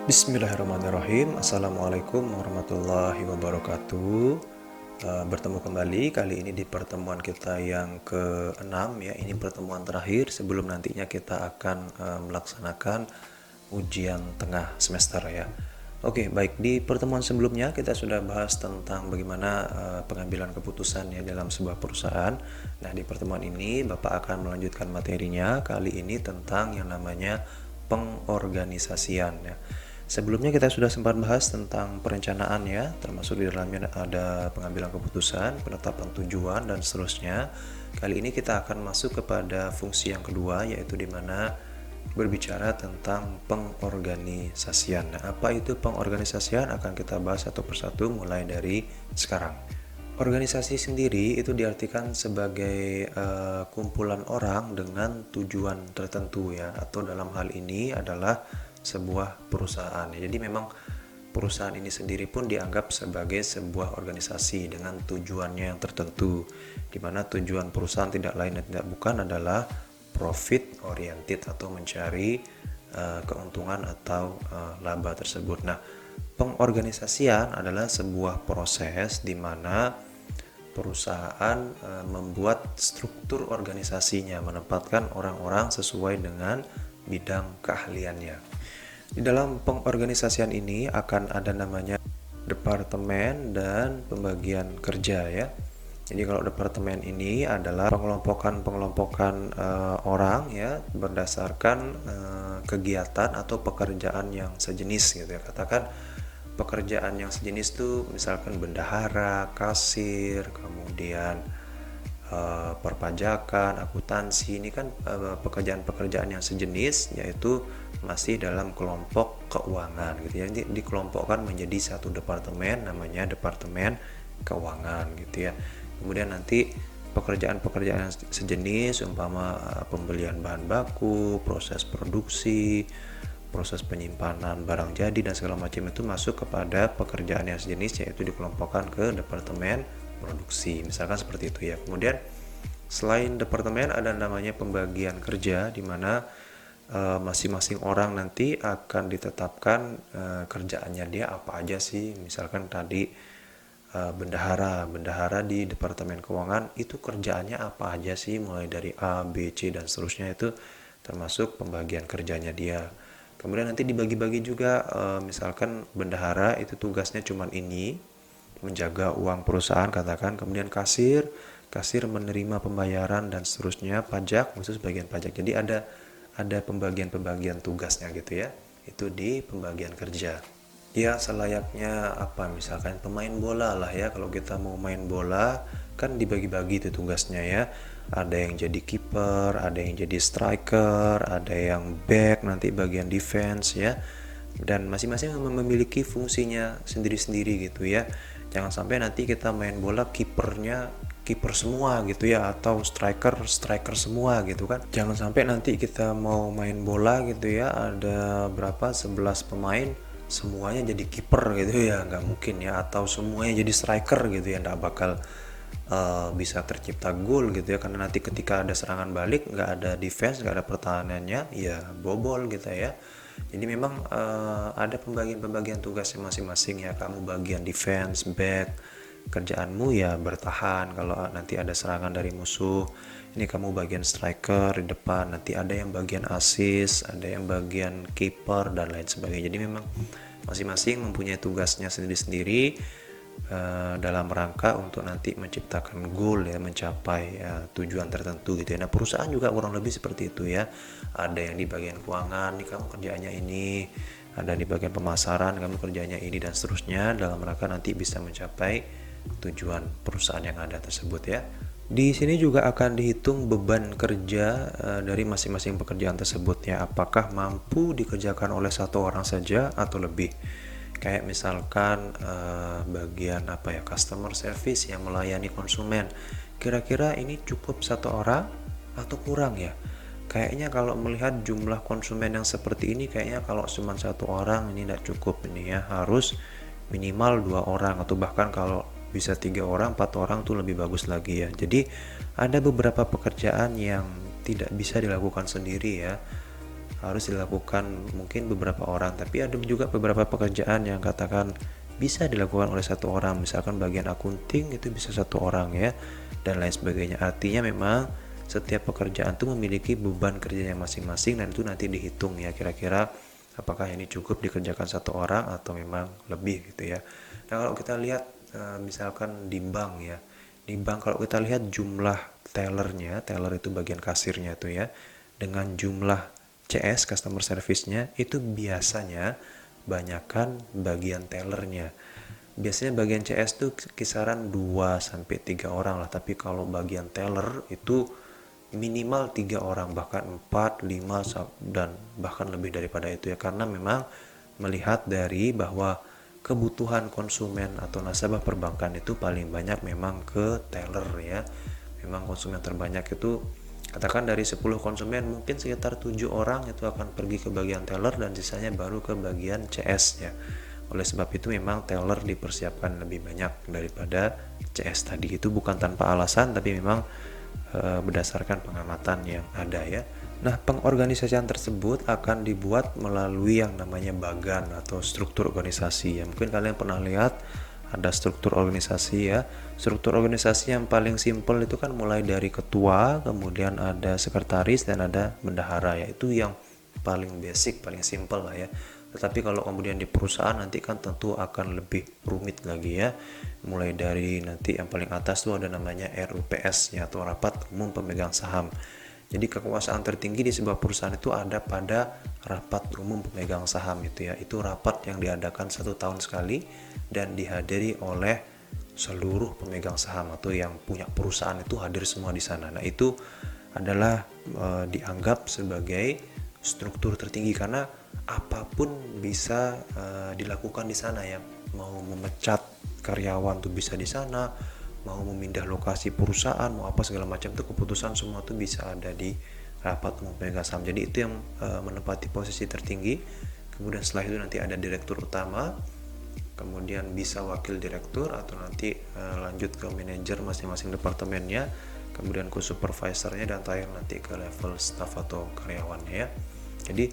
Bismillahirrahmanirrahim. Assalamualaikum warahmatullahi wabarakatuh. Bertemu kembali kali ini di pertemuan kita yang ke-6 ya. Ini pertemuan terakhir sebelum nantinya kita akan melaksanakan ujian tengah semester ya. Oke, baik, di pertemuan sebelumnya kita sudah bahas tentang bagaimana pengambilan keputusan ya dalam sebuah perusahaan. Nah, di pertemuan ini Bapak akan melanjutkan materinya kali ini tentang yang namanya pengorganisasian ya. Sebelumnya kita sudah sempat bahas tentang perencanaan ya, termasuk di dalamnya ada pengambilan keputusan, penetapan tujuan, dan seterusnya. Kali ini kita akan masuk kepada fungsi yang kedua, yaitu di mana berbicara tentang pengorganisasian. Nah, apa itu pengorganisasian akan kita bahas satu persatu mulai dari sekarang. Organisasi sendiri itu diartikan sebagai kumpulan orang dengan tujuan tertentu ya, atau dalam hal ini adalah sebuah perusahaan. Jadi memang perusahaan ini sendiri pun dianggap sebagai sebuah organisasi dengan tujuannya yang tertentu, di mana tujuan perusahaan tidak lain dan tidak bukan adalah profit oriented atau mencari keuntungan atau laba tersebut. Nah, pengorganisasian adalah sebuah proses di mana perusahaan membuat struktur organisasinya, menempatkan orang-orang sesuai dengan bidang keahliannya. Di dalam pengorganisasian ini akan ada namanya departemen dan pembagian kerja ya. Jadi kalau departemen ini adalah pengelompokan orang ya berdasarkan kegiatan atau pekerjaan yang sejenis gitu ya. Katakan pekerjaan yang sejenis tuh misalkan bendahara, kasir, kemudian perpajakan, akuntansi. Ini kan pekerjaan-pekerjaan yang sejenis, yaitu masih dalam kelompok keuangan gitu ya. Jadi dikelompokkan menjadi satu departemen, namanya departemen keuangan gitu ya. Kemudian nanti pekerjaan-pekerjaan yang sejenis umpama pembelian bahan baku, proses produksi, proses penyimpanan barang jadi dan segala macam itu masuk kepada pekerjaan yang sejenis, yaitu dikelompokkan ke departemen produksi, misalkan seperti itu ya. Kemudian selain departemen ada namanya pembagian kerja, di mana masing-masing orang nanti akan ditetapkan kerjaannya dia apa aja sih. Misalkan tadi bendahara di departemen keuangan itu kerjaannya apa aja sih, mulai dari A, B, C dan seterusnya, itu termasuk pembagian kerjanya dia. Kemudian nanti dibagi-bagi juga, misalkan bendahara itu tugasnya cuman ini, menjaga uang perusahaan katakan, kemudian kasir menerima pembayaran dan seterusnya, pajak khusus bagian pajak. Jadi ada pembagian tugasnya gitu ya. Itu di pembagian kerja. Ya selayaknya apa, misalkan pemain bola lah ya. Kalau kita mau main bola kan dibagi-bagi itu tugasnya ya. Ada yang jadi kiper, ada yang jadi striker, ada yang back, nanti bagian defense ya. Dan masing-masing memiliki fungsinya sendiri-sendiri gitu ya. Jangan sampai nanti kita main bola kipernya kiper semua gitu ya, atau striker semua gitu kan. Jangan sampai nanti kita mau main bola gitu ya, ada berapa 11 pemain semuanya jadi kiper gitu ya, nggak mungkin ya. Atau semuanya jadi striker gitu ya, nggak bakal bisa tercipta gol gitu ya, karena nanti ketika ada serangan balik nggak ada defense, nggak ada pertahanannya, ya bobol gitu ya. Jadi memang ada pembagian tugasnya masing-masing ya. Kamu bagian defense, back, kerjaanmu ya bertahan kalau nanti ada serangan dari musuh. Ini kamu bagian striker di depan, nanti ada yang bagian assist, ada yang bagian keeper dan lain sebagainya. Jadi memang masing-masing mempunyai tugasnya sendiri-sendiri dalam rangka untuk nanti menciptakan goal ya, mencapai tujuan tertentu gitu ya. Nah, perusahaan juga kurang lebih seperti itu ya. Ada yang di bagian keuangan, nih kamu kerjaannya ini, ada di bagian pemasaran, kamu kerjanya ini dan seterusnya, dalam rangka nanti bisa mencapai tujuan perusahaan yang ada tersebut ya. Di sini juga akan dihitung beban kerja dari masing-masing pekerjaan tersebut ya. Apakah mampu dikerjakan oleh satu orang saja atau lebih. Kayak misalkan bagian apa ya, customer service yang melayani konsumen, kira-kira ini cukup satu orang atau kurang ya. Kayaknya kalau melihat jumlah konsumen yang seperti ini, kayaknya kalau cuma satu orang ini tidak cukup ini ya, harus minimal 2 orang, atau bahkan kalau bisa 3 orang 4 orang tuh lebih bagus lagi ya. Jadi ada beberapa pekerjaan yang tidak bisa dilakukan sendiri ya. harus dilakukan mungkin beberapa orang, tapi ada juga beberapa pekerjaan yang katakan bisa dilakukan oleh satu orang, misalkan bagian akunting itu bisa satu orang ya, dan lain sebagainya. Artinya memang setiap pekerjaan itu memiliki beban kerjanya masing-masing, dan itu nanti dihitung ya kira-kira apakah ini cukup dikerjakan satu orang atau memang lebih gitu ya. Nah kalau kita lihat misalkan di bank ya, di bank kalau kita lihat jumlah tellernya, teller itu bagian kasirnya itu ya, dengan jumlah CS customer service-nya itu biasanya banyakkan bagian tellernya. Biasanya bagian CS tuh kisaran 2 sampai 3 orang lah, tapi kalau bagian teller itu minimal 3 orang, bahkan 4, 5 dan bahkan lebih daripada itu ya, karena memang melihat dari bahwa kebutuhan konsumen atau nasabah perbankan itu paling banyak memang ke teller ya. Memang konsumen terbanyak itu katakan dari 10 konsumen mungkin sekitar 7 orang itu akan pergi ke bagian teller dan sisanya baru ke bagian CS ya. Oleh sebab itu memang teller dipersiapkan lebih banyak daripada CS tadi. Itu bukan tanpa alasan, tapi memang berdasarkan pengamatan yang ada ya. Nah, pengorganisasian tersebut akan dibuat melalui yang namanya bagan atau struktur organisasi ya. Mungkin kalian pernah lihat ada struktur organisasi ya. Struktur organisasi yang paling simpel itu kan mulai dari ketua, kemudian ada sekretaris dan ada bendahara ya. Itu yang paling basic, paling simpel lah ya. Tetapi kalau kemudian di perusahaan nanti kan tentu akan lebih rumit lagi ya. Mulai dari nanti yang paling atas tuh ada namanya RUPS ya, atau Rapat Umum Pemegang Saham. Jadi kekuasaan tertinggi di sebuah perusahaan itu ada pada Rapat Umum Pemegang Saham itu ya. Itu rapat yang diadakan 1 tahun sekali dan dihadiri oleh seluruh pemegang saham atau yang punya perusahaan itu hadir semua di sana. Nah itu adalah dianggap sebagai struktur tertinggi karena apapun bisa dilakukan di sana ya. Mau memecat karyawan tuh bisa di sana, mau memindah lokasi perusahaan, mau apa segala macam tuh keputusan semua tuh bisa ada di rapat umum pemegang saham. Jadi itu yang menempati posisi tertinggi. Kemudian setelah itu nanti ada direktur utama, kemudian bisa wakil direktur atau nanti lanjut ke manajer masing-masing departemennya, kemudian ke supervisornya dan terakhir nanti ke level staff atau karyawannya ya. Jadi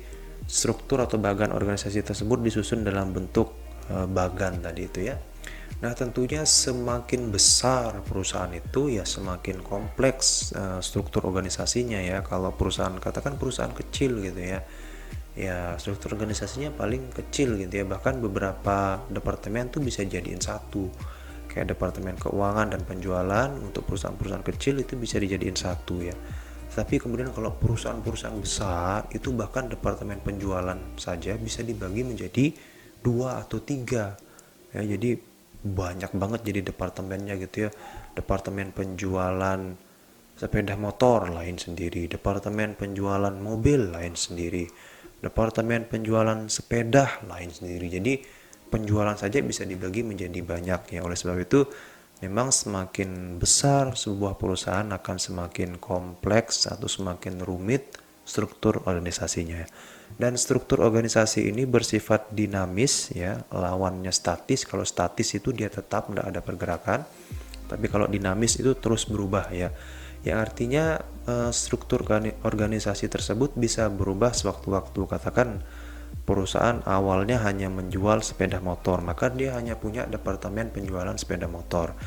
struktur atau bagan organisasi tersebut disusun dalam bentuk bagan tadi itu ya. Nah tentunya semakin besar perusahaan itu ya semakin kompleks struktur organisasinya ya. Kalau perusahaan katakan perusahaan kecil gitu ya, ya struktur organisasinya paling kecil gitu ya. Bahkan beberapa departemen tuh bisa jadiin satu. Kayak departemen keuangan dan penjualan untuk perusahaan-perusahaan kecil itu bisa dijadiin satu ya. Tapi kemudian kalau perusahaan-perusahaan besar itu bahkan departemen penjualan saja bisa dibagi menjadi 2 atau 3 ya. Jadi banyak banget jadi departemennya gitu ya. Departemen penjualan sepeda motor lain sendiri, departemen penjualan mobil lain sendiri, departemen penjualan sepeda lain sendiri. Jadi penjualan saja bisa dibagi menjadi banyak ya. Oleh sebab itu memang semakin besar sebuah perusahaan akan semakin kompleks atau semakin rumit struktur organisasinya. Dan struktur organisasi ini bersifat dinamis ya, lawannya statis. Kalau statis itu dia tetap tidak ada pergerakan, tapi kalau dinamis itu terus berubah ya. Yang artinya struktur organisasi tersebut bisa berubah sewaktu-waktu. Katakan perusahaan awalnya hanya menjual sepeda motor, maka dia hanya punya departemen penjualan sepeda motor.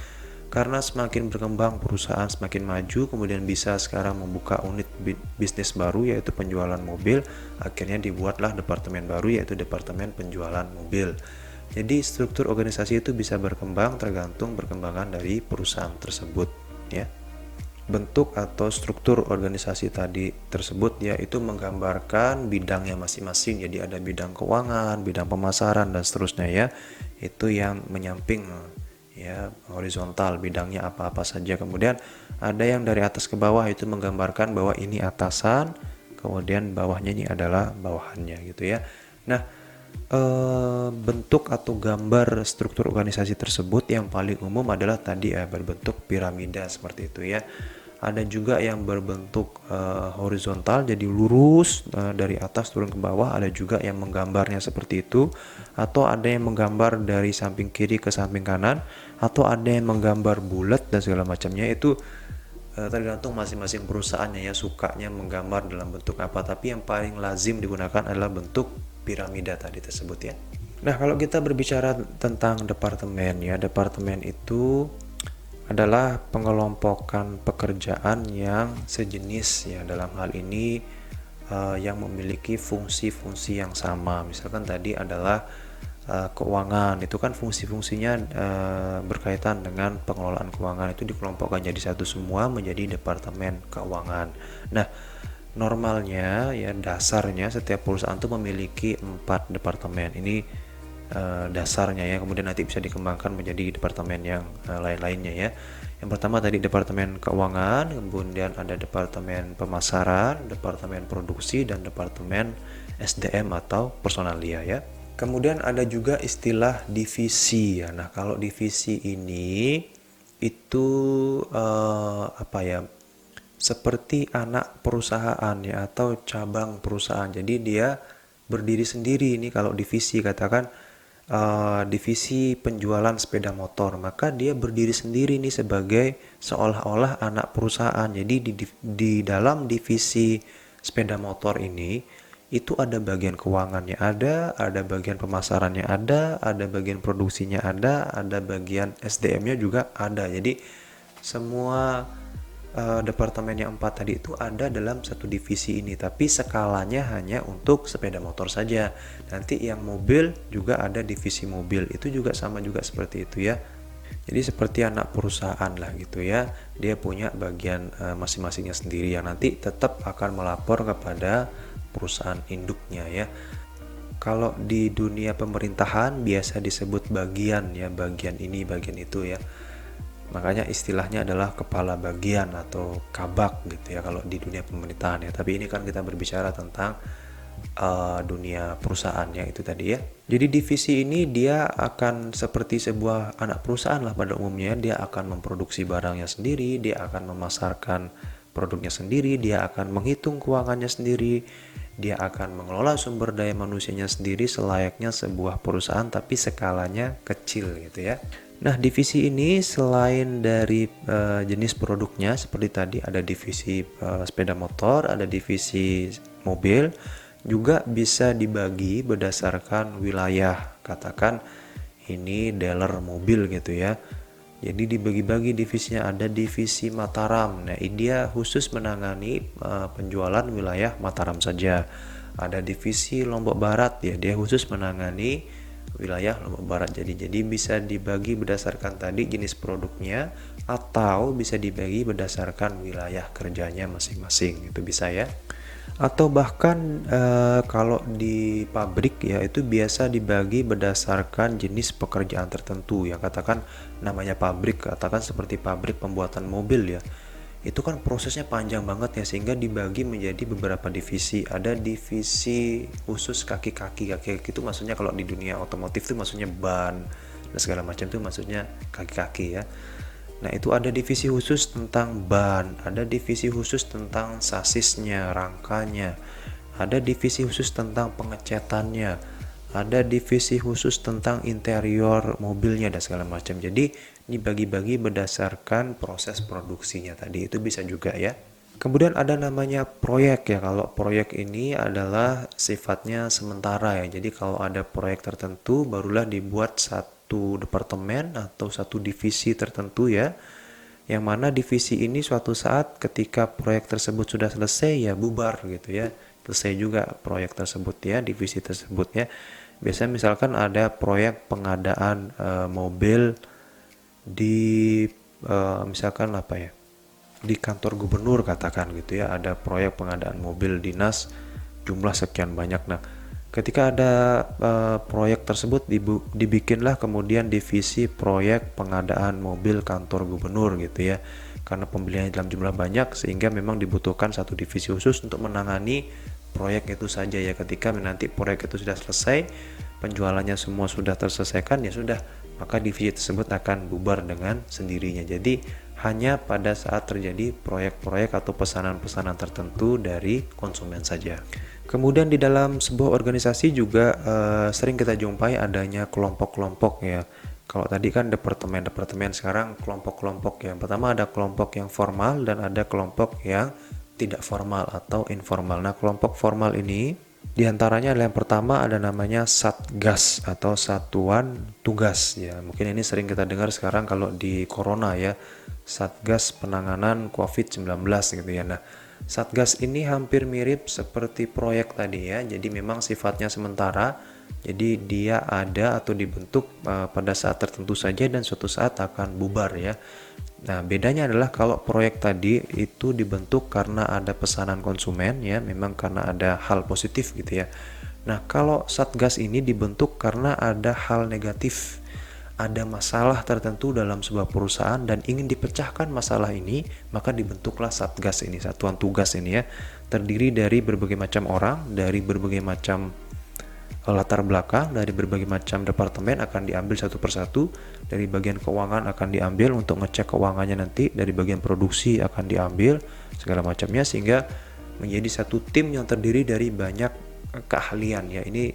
Karena semakin berkembang perusahaan, semakin maju, kemudian bisa sekarang membuka unit bisnis baru yaitu penjualan mobil, akhirnya dibuatlah departemen baru yaitu departemen penjualan mobil. Jadi struktur organisasi itu bisa berkembang tergantung perkembangan dari perusahaan tersebut ya. Bentuk atau struktur organisasi tadi tersebut ya itu menggambarkan bidangnya masing-masing. Jadi ada bidang keuangan, bidang pemasaran dan seterusnya ya. Itu yang menyamping ya, horizontal bidangnya apa-apa saja. Kemudian ada yang dari atas ke bawah itu menggambarkan bahwa ini atasan, kemudian bawahnya ini adalah bawahannya gitu ya. Nah bentuk atau gambar struktur organisasi tersebut yang paling umum adalah tadi ya berbentuk piramida seperti itu ya. Ada juga yang berbentuk horizontal, jadi lurus dari atas turun ke bawah. Ada juga yang menggambarnya seperti itu, atau ada yang menggambar dari samping kiri ke samping kanan, atau ada yang menggambar bulat dan segala macamnya. Itu tergantung masing-masing perusahaannya ya, sukanya menggambar dalam bentuk apa, tapi yang paling lazim digunakan adalah bentuk piramida tadi tersebut ya. Nah, kalau kita berbicara tentang departemen ya, departemen itu adalah pengelompokan pekerjaan yang sejenis ya, dalam hal ini yang memiliki fungsi-fungsi yang sama. Misalkan tadi adalah keuangan, itu kan fungsi-fungsinya berkaitan dengan pengelolaan keuangan, itu dikelompokkan jadi satu semua menjadi departemen keuangan. Nah, normalnya ya, dasarnya setiap perusahaan itu memiliki 4 departemen. Ini dasarnya ya, kemudian nanti bisa dikembangkan menjadi departemen yang lain-lainnya ya. Yang pertama tadi departemen keuangan, kemudian ada departemen pemasaran, departemen produksi, dan departemen SDM atau personalia ya. Kemudian ada juga istilah divisi ya. Nah, kalau divisi ini itu apa ya? Seperti anak perusahaan ya, atau cabang perusahaan. Jadi dia berdiri sendiri. Ini kalau divisi, katakan divisi penjualan sepeda motor, maka dia berdiri sendiri nih sebagai seolah-olah anak perusahaan. Jadi di dalam divisi sepeda motor ini itu ada bagian keuangannya, ada bagian pemasarannya, ada bagian produksinya, ada bagian SDM-nya juga ada. Jadi semua departemen yang 4 tadi itu ada dalam satu divisi ini, tapi skalanya hanya untuk sepeda motor saja. Nanti yang mobil juga ada divisi mobil, itu juga sama juga seperti itu ya. Jadi seperti anak perusahaan lah gitu ya, dia punya bagian masing-masingnya sendiri yang nanti tetap akan melapor kepada perusahaan induknya ya. Kalau di dunia pemerintahan biasa disebut bagian ya, bagian ini, bagian itu ya. Makanya istilahnya adalah kepala bagian atau kabak gitu ya kalau di dunia pemerintahan ya. Tapi ini kan kita berbicara tentang dunia perusahaan ya, itu tadi ya. Jadi divisi ini dia akan seperti sebuah anak perusahaan lah pada umumnya. Dia akan memproduksi barangnya sendiri, dia akan memasarkan produknya sendiri, dia akan menghitung keuangannya sendiri, dia akan mengelola sumber daya manusianya sendiri selayaknya sebuah perusahaan, tapi skalanya kecil gitu ya. Nah, divisi ini selain dari jenis produknya seperti tadi ada divisi sepeda motor, ada divisi mobil, juga bisa dibagi berdasarkan wilayah. Katakan ini dealer mobil gitu ya. Jadi dibagi-bagi divisinya, ada divisi Mataram. Nah, ini dia khusus menangani penjualan wilayah Mataram saja. Ada divisi Lombok Barat ya, dia khusus menangani wilayah Lombok Barat. Jadi bisa dibagi berdasarkan tadi jenis produknya, atau bisa dibagi berdasarkan wilayah kerjanya masing-masing, itu bisa ya. Atau bahkan kalau di pabrik ya, itu biasa dibagi berdasarkan jenis pekerjaan tertentu ya. Katakan namanya pabrik, katakan seperti pabrik pembuatan mobil ya, itu kan prosesnya panjang banget ya, sehingga dibagi menjadi beberapa divisi. Ada divisi khusus kaki-kaki itu maksudnya kalau di dunia otomotif itu maksudnya ban dan segala macam, itu maksudnya kaki-kaki ya. Nah, itu ada divisi khusus tentang ban, ada divisi khusus tentang sasisnya, rangkanya, ada divisi khusus tentang pengecatannya, ada divisi khusus tentang interior mobilnya dan segala macam. Jadi dibagi-bagi berdasarkan proses produksinya tadi, itu bisa juga ya. Kemudian ada namanya proyek ya. Kalau proyek ini adalah sifatnya sementara ya. Jadi kalau ada proyek tertentu barulah dibuat satu departemen atau satu divisi tertentu ya. Yang mana divisi ini suatu saat ketika proyek tersebut sudah selesai ya bubar gitu ya. Selesai juga proyek tersebut ya, divisi tersebut ya. Biasanya misalkan ada proyek pengadaan mobil di misalkan apa ya, di kantor gubernur katakan gitu ya, ada proyek pengadaan mobil dinas jumlah sekian banyak. Nah, ketika ada proyek tersebut dibikinlah kemudian divisi proyek pengadaan mobil kantor gubernur gitu ya, karena pembeliannya dalam jumlah banyak sehingga memang dibutuhkan satu divisi khusus untuk menangani proyek itu saja ya. Ketika nanti proyek itu sudah selesai, penjualannya semua sudah terselesaikan ya sudah, maka divisi tersebut akan bubar dengan sendirinya. Jadi hanya pada saat terjadi proyek-proyek atau pesanan-pesanan tertentu dari konsumen saja. Kemudian di dalam sebuah organisasi juga sering kita jumpai adanya kelompok-kelompok ya. Kalau tadi kan departemen-departemen, sekarang kelompok-kelompok. Yang pertama ada kelompok yang formal dan ada kelompok yang tidak formal atau informal. Nah, kelompok formal ini diantaranya adalah yang pertama ada namanya Satgas atau Satuan Tugas. Ya, mungkin ini sering kita dengar sekarang kalau di Corona ya, Satgas Penanganan COVID-19 gitu ya. Nah, Satgas ini hampir mirip seperti proyek tadi ya. Jadi memang sifatnya sementara. Jadi dia ada atau dibentuk pada saat tertentu saja dan suatu saat akan bubar ya. Nah, bedanya adalah kalau proyek tadi itu dibentuk karena ada pesanan konsumen ya, memang karena ada hal positif gitu ya. Nah, kalau Satgas ini dibentuk karena ada hal negatif, ada masalah tertentu dalam sebuah perusahaan dan ingin dipecahkan masalah ini, maka dibentuklah Satgas ini, satuan tugas ini ya. Terdiri dari berbagai macam orang, dari berbagai macam latar belakang, dari berbagai macam departemen akan diambil satu persatu. Dari bagian keuangan akan diambil untuk ngecek keuangannya, nanti dari bagian produksi akan diambil segala macamnya, sehingga menjadi satu tim yang terdiri dari banyak keahlian ya. Ini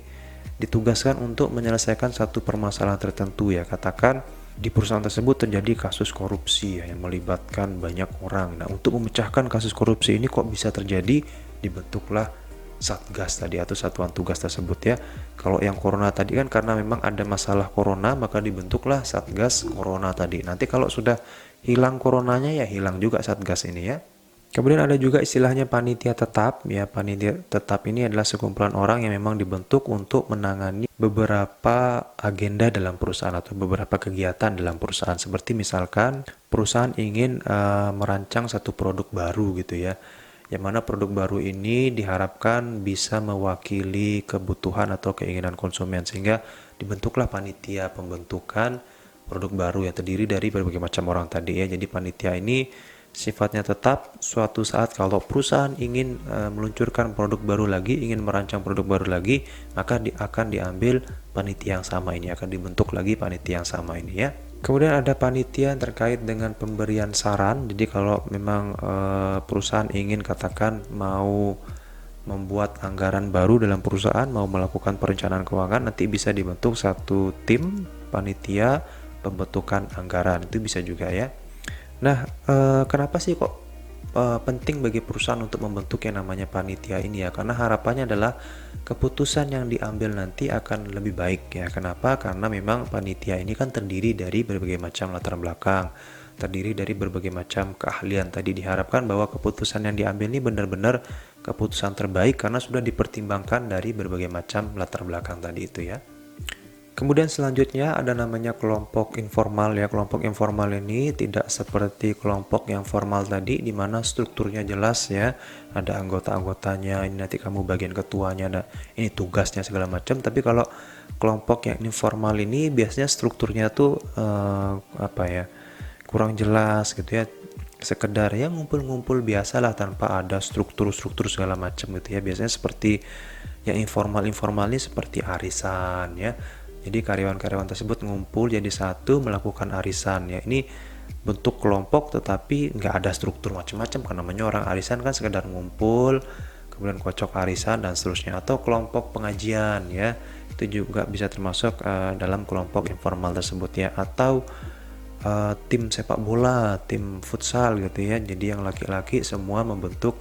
ditugaskan untuk menyelesaikan satu permasalahan tertentu ya. Katakan di perusahaan tersebut terjadi kasus korupsi ya, yang melibatkan banyak orang. Nah, untuk memecahkan kasus korupsi ini kok bisa terjadi, dibentuklah Satgas tadi atau satuan tugas tersebut ya. Kalau yang corona tadi kan karena memang ada masalah corona, maka dibentuklah Satgas Corona tadi. Nanti kalau sudah hilang coronanya ya hilang juga Satgas ini ya. Kemudian ada juga istilahnya panitia tetap ya. Panitia tetap ini adalah sekumpulan orang yang memang dibentuk untuk menangani beberapa agenda dalam perusahaan atau beberapa kegiatan dalam perusahaan. Seperti misalkan perusahaan ingin merancang satu produk baru gitu ya, yang mana produk baru ini diharapkan bisa mewakili kebutuhan atau keinginan konsumen, sehingga dibentuklah panitia pembentukan produk baru yang terdiri dari berbagai macam orang tadi ya. Jadi panitia ini sifatnya tetap. Suatu saat kalau perusahaan ingin meluncurkan produk baru lagi, ingin merancang produk baru lagi, maka akan diambil panitia yang sama ini, akan dibentuk lagi panitia yang sama ini ya. Kemudian ada panitia terkait dengan pemberian saran. Jadi kalau memang perusahaan ingin katakan mau membuat anggaran baru dalam perusahaan, mau melakukan perencanaan keuangan, nanti bisa dibentuk satu tim panitia pembentukan anggaran. Itu bisa juga ya. Nah, kenapa sih kok penting bagi perusahaan untuk membentuk yang namanya panitia ini ya? Karena harapannya adalah keputusan yang diambil nanti akan lebih baik ya. Kenapa? Karena memang panitia ini kan terdiri dari berbagai macam latar belakang, terdiri dari berbagai macam keahlian. Tadi diharapkan bahwa keputusan yang diambil ini benar-benar keputusan terbaik karena sudah dipertimbangkan dari berbagai macam latar belakang tadi itu ya. Kemudian selanjutnya ada namanya kelompok informal ya. Kelompok informal ini tidak seperti kelompok yang formal tadi, di mana strukturnya jelas ya. Ada anggota-anggotanya, ini nanti kamu bagian ketuanya, ada ini tugasnya segala macam. Tapi kalau kelompok yang informal ini biasanya strukturnya tuh kurang jelas gitu ya. Sekedar ya ngumpul-ngumpul biasalah tanpa ada struktur-struktur segala macam gitu ya. Biasanya seperti yang informal-informal ini seperti arisan ya. Jadi karyawan-karyawan tersebut ngumpul jadi satu melakukan arisan ya. Ini bentuk kelompok tetapi nggak ada struktur macam-macam, kan namanya orang arisan kan sekedar ngumpul kemudian kocok arisan dan seterusnya. Atau kelompok pengajian ya, itu juga bisa termasuk dalam kelompok informal tersebut ya. Atau tim sepak bola, tim futsal gitu ya. Jadi yang laki-laki semua membentuk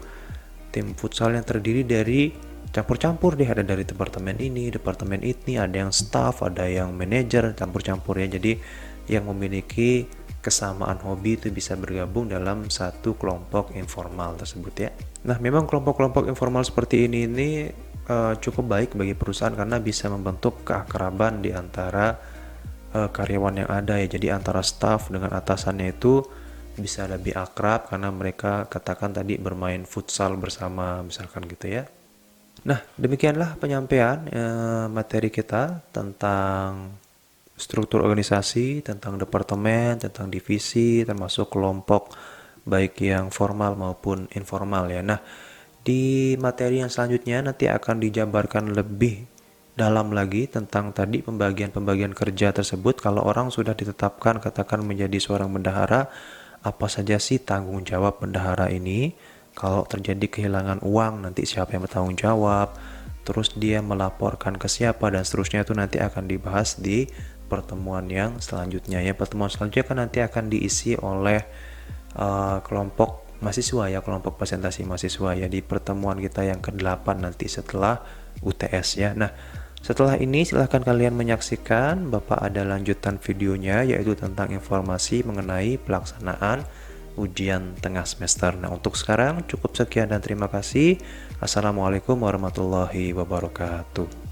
tim futsal yang terdiri dari campur-campur deh, ada dari departemen ini, ada yang staff, ada yang manajer, campur-campur ya. Jadi yang memiliki kesamaan hobi itu bisa bergabung dalam satu kelompok informal tersebut ya. Nah, memang kelompok-kelompok informal seperti ini cukup baik bagi perusahaan karena bisa membentuk keakraban di antara karyawan yang ada ya. Jadi antara staff dengan atasannya itu bisa lebih akrab karena mereka katakan tadi bermain futsal bersama misalkan gitu ya. Nah, demikianlah penyampaian materi kita tentang struktur organisasi, tentang departemen, tentang divisi, termasuk kelompok baik yang formal maupun informal ya. Nah, di materi yang selanjutnya nanti akan dijabarkan lebih dalam lagi tentang tadi pembagian-pembagian kerja tersebut. Kalau orang sudah ditetapkan katakan menjadi seorang bendahara, apa saja sih tanggung jawab bendahara ini? Kalau terjadi kehilangan uang, nanti siapa yang bertanggung jawab? Terus dia melaporkan ke siapa dan seterusnya, itu nanti akan dibahas di pertemuan yang selanjutnya ya. Pertemuan selanjutnya kan nanti akan diisi oleh kelompok mahasiswa ya, kelompok presentasi mahasiswa ya, di pertemuan kita yang ke-8 nanti setelah UTS ya. Nah, setelah ini silahkan kalian menyaksikan, Bapak ada lanjutan videonya yaitu tentang informasi mengenai pelaksanaan ujian tengah semester. Nah, untuk sekarang cukup sekian dan terima kasih. Assalamualaikum warahmatullahi wabarakatuh.